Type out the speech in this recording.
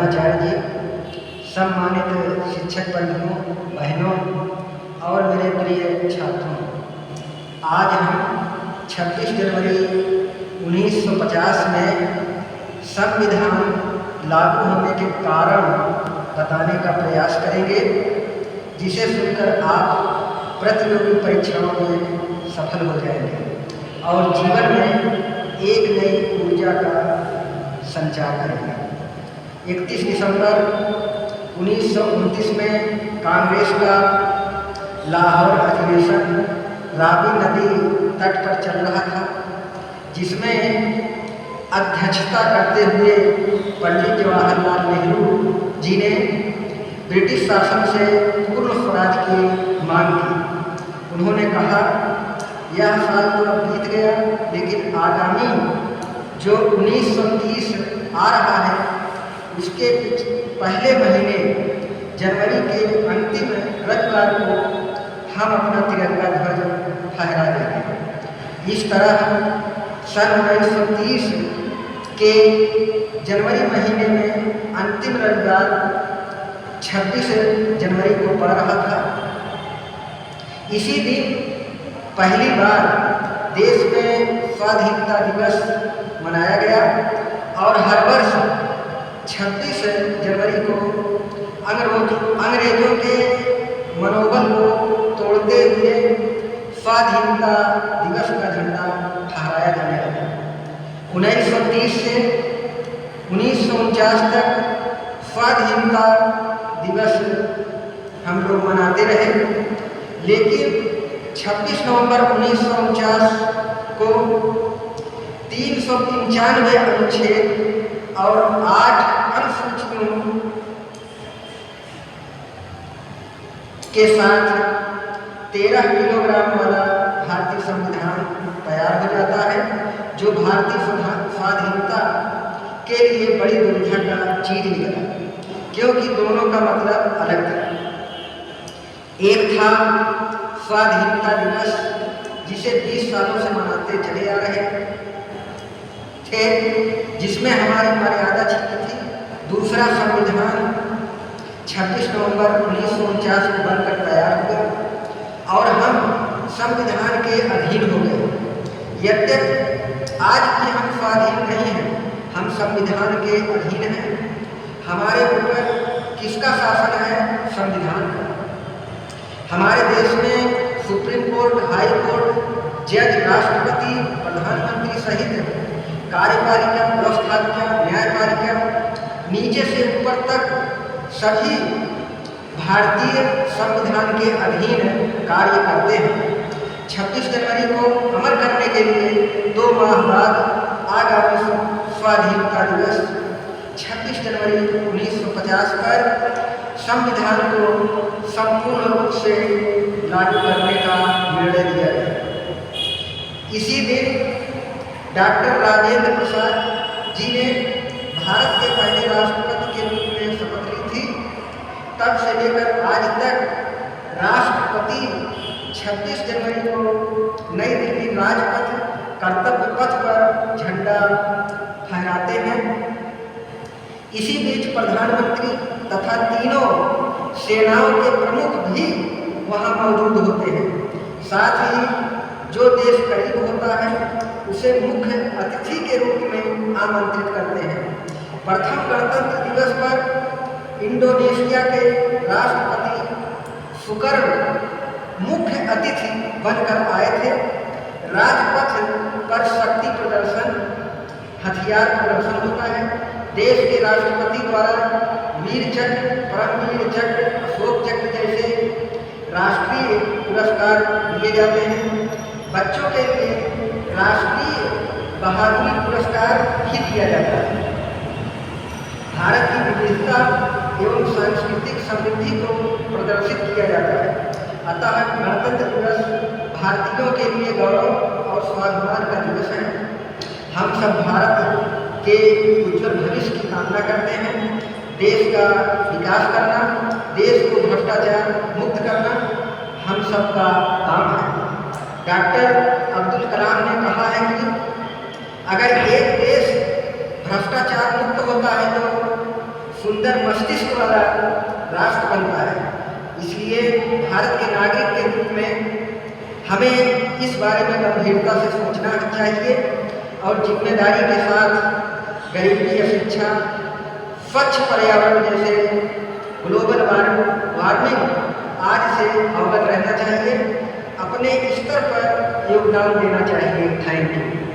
प्रधानाचार्य जी, सम्मानित शिक्षक बंधुओं, बहनों और मेरे प्रिय छात्रों, आज हम 26 जनवरी 1950 में संविधान लागू होने के कारण बताने का प्रयास करेंगे, जिसे सुनकर आप प्रतियोगी परीक्षाओं में सफल हो जाएंगे और जीवन में एक नई ऊर्जा का संचार करेंगे। 31 दिसंबर 1929 में कांग्रेस का लाहौर अधिवेशन रावी नदी तट पर चल रहा था, जिसमें अध्यक्षता करते हुए पंडित जवाहरलाल नेहरू जी ने ब्रिटिश शासन से पूर्ण स्वराज की मांग की। उन्होंने कहा, यह साल तो अब बीत गया, लेकिन आगामी जो 1930 आ रहा है, उसके पहले महीने जनवरी के अंतिम रविवार को हम अपना तिरंगा ध्वज फहरा देंगे। इस तरह सन 1930 के जनवरी महीने में अंतिम रविवार 26 जनवरी को पड़ रहा था। इसी दिन पहली बार देश में स्वाधीनता दिवस मनाया गया और हर वर्ष 26 जनवरी को अंग्रेजों के मनोबल को तोड़ते हुए स्वाधीनता दिवस का झंडा फहराया जाने लगा। 1930 से 1949 तक स्वाधीनता दिवस हम लोग मनाते रहे, लेकिन 26 नवंबर 1949 को 395 अनुच्छेद और 8 अनुसूचियों के साथ 13 किलोग्राम वाला भारतीय संविधान तैयार हो जाता है, जो भारतीय स्वाधीनता के लिए बड़ी दुविधा का चीज निकला, क्योंकि दोनों का मतलब अलग था। एक था स्वाधीनता दिवस, जिसे 20 सालों से मनाते चले आ रहे थे, जिसमें हमारी मर्यादा छिपी थी। दूसरा संविधान 26 नवंबर 1949 को बनकर तैयार हुआ और हम संविधान के अधीन हो गए। यद्यपि आज भी हम स्वाधीन नहीं हैं, हम संविधान के अधीन हैं। हमारे ऊपर किसका शासन है? संविधान का। हमारे देश में सुप्रीम कोर्ट, हाई कोर्ट, जज, राष्ट्रपति, प्रधानमंत्री सहित कार्यपालिका, व्यवस्थापिका, न्यायपालिका, नीचे से ऊपर तक सभी भारतीय संविधान के अधीन कार्य करते हैं। 26 जनवरी को अमर करने के लिए 2 माह बाद आगामी स्वाधीनता दिवस 26 जनवरी 1950 पर संविधान को संपूर्ण रूप से लागू करने का निर्णय लिया गया। इसी दिन डॉक्टर राजेंद्र प्रसाद जी ने भारत के पहले राष्ट्रपति के रूप में शपथ ली थी। तब से लेकर आज तक राष्ट्रपति 26 जनवरी को नई दिल्ली राजपथ कर्तव्य पथ पर झंडा फहराते हैं। इसी बीच प्रधानमंत्री तथा तीनों सेनाओं के प्रमुख भी वहां मौजूद होते हैं। साथ ही जो देश करीब होता है, उसे मुख्य अतिथि के रूप में आमंत्रित करते हैं। प्रथम गणतंत्र दिवस पर इंडोनेशिया के राष्ट्रपति सुकर्णो मुख्य अतिथि बनकर आए थे। राजपथ पर शक्ति प्रदर्शन, हथियार प्रदर्शन होता है। देश के राष्ट्रपति द्वारा वीर चक्र, परमवीर चक्र, अशोक चक्र जैसे राष्ट्रीय पुरस्कार दिए जाते हैं। बच्चों के लिए राष्ट्रीय बहादुरी पुरस्कार भी दिया जाता है। भारत की विविधता एवं सांस्कृतिक समृद्धि को प्रदर्शित किया जाता है। अतः गणतंत्र दिवस भारतीयों के लिए गौरव और स्वाभिमान का दिवस है। हम सब भारत के उज्जवल भविष्य की कामना करते हैं। देश का विकास करना, देश को भ्रष्टाचार मुक्त करना हम सबका काम है। डॉक्टर अब्दुल कलाम ने कहा है कि अगर एक देश भ्रष्टाचार मुक्त होता है तो सुंदर मस्तिष्क वाला राष्ट्र बनता है। इसलिए भारत के नागरिक के रूप में हमें इस बारे में गंभीरता से सोचना चाहिए और जिम्मेदारी के साथ गरीबी, अशिक्षा, स्वच्छ पर्यावरण जैसे ग्लोबल वार्मिंग आज से अवगत रहना चाहिए, अपने स्तर पर योगदान देना चाहिए। Thank you.